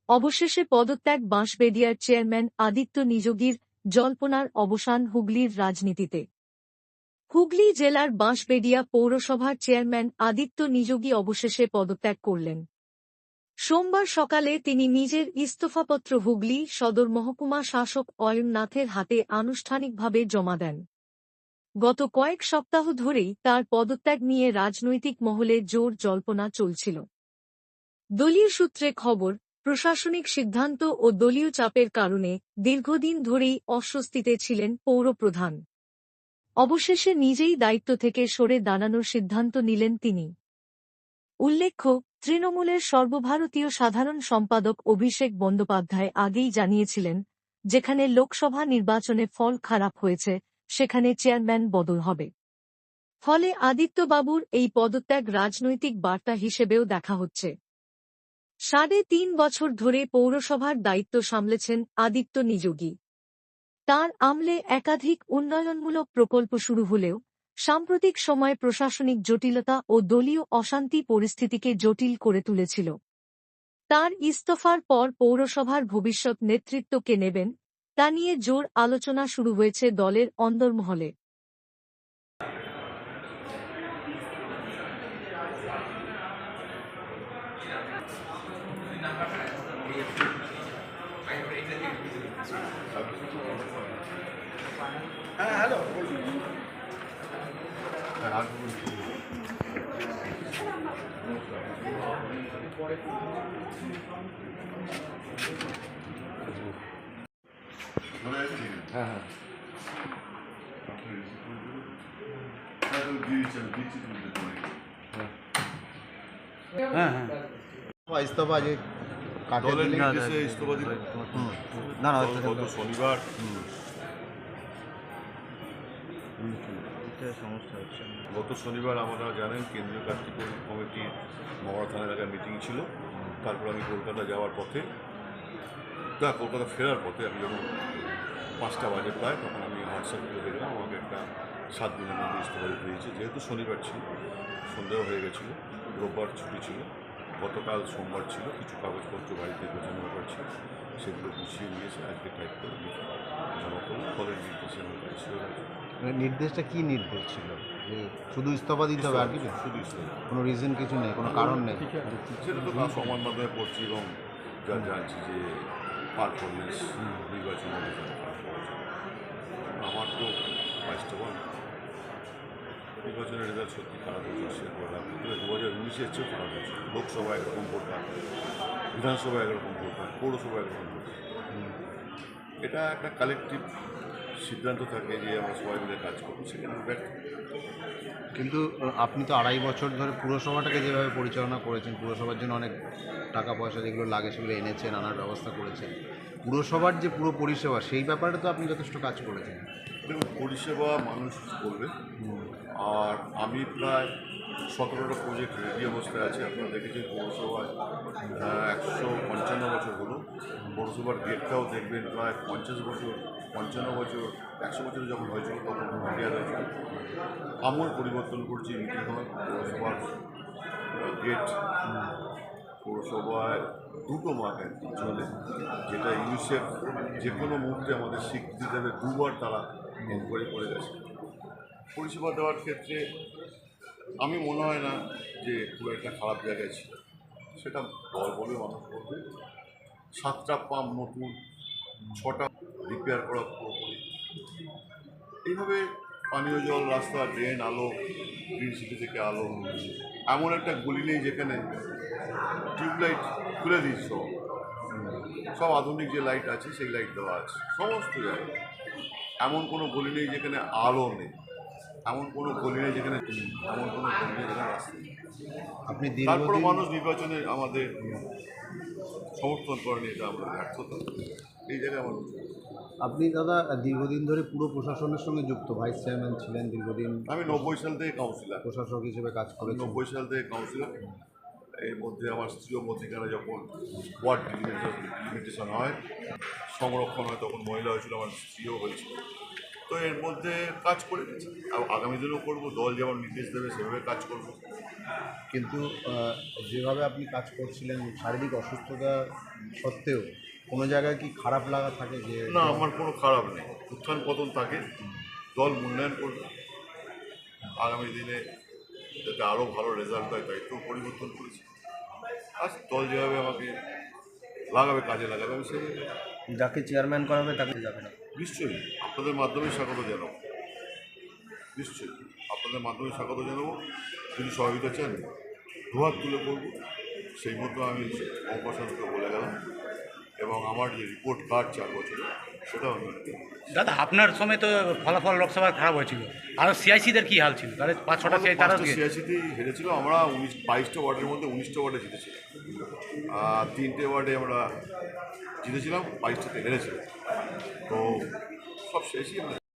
অবশেষে পদত্যাগ বাঁশবেড়িয়ার চেয়ারম্যান আদিত্য নিযোগীর, জল্পনার অবসান হুগলির রাজনীতিতে। হুগলি জেলার বাঁশবেড়িয়া পৌরসভার চেয়ারম্যান আদিত্য নিযোগী অবশেষে পদত্যাগ করলেন। সোমবার সকালে তিনি নিজের ইস্তফাপত্র হুগলি সদর মহকুমা শাসক অয়ন নাথের হাতে আনুষ্ঠানিকভাবে জমা দেন। গত কয়েক সপ্তাহ ধরেই তার পদত্যাগ নিয়ে রাজনৈতিক মহলে জোর জল্পনা চলছিল। দলীয় সূত্রে খবর, প্রশাসনিক সিদ্ধান্ত ও দলীয় চাপের কারণে দীর্ঘদিন ধরেই অস্বস্তিতে ছিলেন পৌরপ্রধান। অবশেষে নিজেই দায়িত্ব থেকে সরে দাঁড়ানোর সিদ্ধান্ত নিলেন তিনি। উল্লেখ্য, তৃণমূলের সর্বভারতীয় সাধারণ সম্পাদক অভিষেক বন্দ্যোপাধ্যায় আগেই জানিয়েছিলেন, যেখানে লোকসভা নির্বাচনে ফল খারাপ হয়েছে সেখানে চেয়ারম্যান বদল হবে। ফলে আদিত্যবাবুর এই পদত্যাগ রাজনৈতিক বার্তা হিসেবেও দেখা হচ্ছে। ৩.৫ বছর ধরে পৌরসভার দায়িত্ব সামলেছেন আদিত্য নিযোগী। তাঁর আমলে একাধিক উন্নয়নমূলক প্রকল্প শুরু হলেও সাম্প্রতিক সময়ে প্রশাসনিক জটিলতা ও দলীয় অশান্তি পরিস্থিতিকে জটিল করে তুলেছিল। তাঁর ইস্তফার পর পৌরসভার ভবিষ্যৎ নেতৃত্ব কে নেবেন, তা নিয়ে জোর আলোচনা শুরু হয়েছে দলের অন্দরমহলে। হ্যালো, ইস্তফা যে দলের নির্দেশে ইস্তফা দিল। না গত শনিবার আমরা জানেন কেন্দ্রীয় কার্যকরী কমিটির মহড়া থানা এলাকায় মিটিং ছিল। তারপর আমি কলকাতা যাওয়ার পথে, কলকাতা ফেরার পথে আমি যখন 5টা বাজে প্রায়, তখন আমি হোয়াটসঅ্যাপ করে দেখলাম আমাকে একটা 7 দিনের মধ্যে ইস্তফা দিতে দিয়েছে। যেহেতু শনিবার ছিল, সন্দেহ হয়ে গেছিল, রোববার ছুটি ছিল, গতকাল সোমবার ছিল, কিছু কাগজপত্র বাড়িতে গোছানো ব্যাপার ছিল, সেগুলো গুছিয়ে নিয়েছে, আজকে টাইপ করে লিখে জমা করলাম। ফলের নির্দেশে আমার কাছে ছিল। নির্দেশটা কি নির্দেশ ছিল? যে শুধু ইস্তফা দিতে হবে আর কিছু? শুধু ইস্তফা, কোনো রিজন কিছু নেই, কোনো কারণ নেই? সেটা তো সমান মাধ্যমে পড়ছি এবং যা জানছি যে পারফরমেন্স নির্বাচনের আমার তো 22টা বল নির্বাচনের রেজাল্ট সত্যি খারাপ হয়েছে। সেরপর 2019-এর চেয়েও খারাপ হয়েছে। লোকসভা একরকম ভোটটা, বিধানসভা একরকম ভোটটা, পৌরসভা একরকম ভোট। এটা একটা কালেকটিভ সিদ্ধান্ত থাকে যে আমরা সবাই মিলে কাজ করবো, সেখানে ব্যর্থ। কিন্তু আপনি তো 2.5 বছর ধরে পুরসভাটাকে যেভাবে পরিচালনা করেছেন, পুরসভার জন্য অনেক টাকা পয়সা যেগুলো লাগে সেগুলো এনেছেন, আনার ব্যবস্থা করেছেন, পুরসভার যে পুরো পরিষেবা সেই ব্যাপারে তো আপনি যথেষ্ট কাজ করেছেন। দেখুন, পরিষেবা মানুষ করবে। আর আমি প্রায় 17টা প্রজেক্ট রেডি অবস্থায় আছে। আপনারা দেখেছেন পৌরসভায় 155 বছর হলো। পৌরসভার গেটটাও দেখবেন প্রায় 50 বছর, 55 বছর, 100 বছর যখন হয়েছিল তখন রিপেয়ার হয়েছিল। আমূল পরিবর্তন করছি মিটিং হয়। পৌরসভার গেট, পৌরসভায় 2টো মাঠ চলে, যেটা ইউনিসেফ যে কোনো মুহূর্তে আমাদের স্বীকৃতি দেবে। 2বার তারা এনকোয়ারি করে গেছে। পরিষেবা দেওয়ার ক্ষেত্রে আমি মনে হয় না যে খুব একটা খারাপ জায়গায় ছিল। সেটা দল বলে মানুষ করবে। 7টা পাম্প নতুন, 6টা রিপেয়ার করা পুরোপুরি। এইভাবে পানীয় জল, রাস্তা, ড্রেন, আলো, গ্রিন সিটি থেকে আলো, এমন একটা গলি নেই যেখানে টিউবলাইট খুলে দিচ্ছ। সব আধুনিক যে লাইট আছে সেই লাইট দেওয়া আছে সমস্ত জায়গায়। এমন কোনো গলি নেই যেখানে আলো নেই, এমন কোনো গলি নেই যেখানে রাস্তা নেই। আপনি তারপরে মানুষ নির্বাচনে আমাদের সমর্থন করেনি, এটা আমরা ব্যর্থতা। এই জায়গায় আমার আপনি দাদা দীর্ঘদিন ধরে পুরো প্রশাসনের সঙ্গে যুক্ত, ভাইস চেয়ারম্যান ছিলেন দীর্ঘদিন। আমি 90 সাল থেকে কাউন্সিলর, প্রশাসক হিসেবে কাজ করেন। 90 সাল থেকে কাউন্সিলর। এর মধ্যে আমার স্ত্রীও মধ্যিখানে যখন ওয়ার্ড ডিলিমিটেশন হয়, সংরক্ষণ হয়, তখন মহিলা হয়েছিল, আমার স্ত্রীও হয়েছিল। তো এর মধ্যে কাজ করে গেছি, আগামী দিনেও করবো। দল যেমন নির্দেশ দেবে সেভাবে কাজ করবো। কিন্তু যেভাবে আপনি কাজ করছিলেন শারীরিক অসুস্থতা সত্ত্বেও কোনো জায়গায় কি খারাপ লাগা থাকে যে না, আমার কোনো খারাপ নেই, উত্থান পতন থাকে, দল মূল্যায়ন করবে। আগামী দিনে যাতে আরও ভালো রেজাল্ট হয় দায়িত্ব পরিবর্তন করেছি। আজ দল যেভাবে আমাকে লাগাবে, কাজে লাগাবে, আমি সেভাবে যাকে চেয়ারম্যান করাবে তাকে যাবে না। নিশ্চয়ই আপনাদের মাধ্যমে স্বাগত জানাবো, নিশ্চয়ই আপনাদের মাধ্যমে স্বাগত জানাবো। যদি সহযোগিতা চান দুহাত তুলে করবো, সেই মতো আমি অঙ্কশাসনকে বলে গেলাম, এবং আমার যে রিপোর্ট কার্ড 4 বছরে সেটাও আমি দাদা আপনার সময় তো ফলাফল লোকসভার খারাপ হয়েছিল, আর সিআইসিদের কি হাল ছিল? তাহলে 5-6টা সিআই তারা সিআইসিতেই হেরেছিল। আমরা 22টা ওয়ার্ডের মধ্যে 19টা ওয়ার্ডে জিতেছিলাম, আর 3টে ওয়ার্ডে আমরা জিতেছিলাম, 22টাতে হেরেছিলাম। তো সব শেষই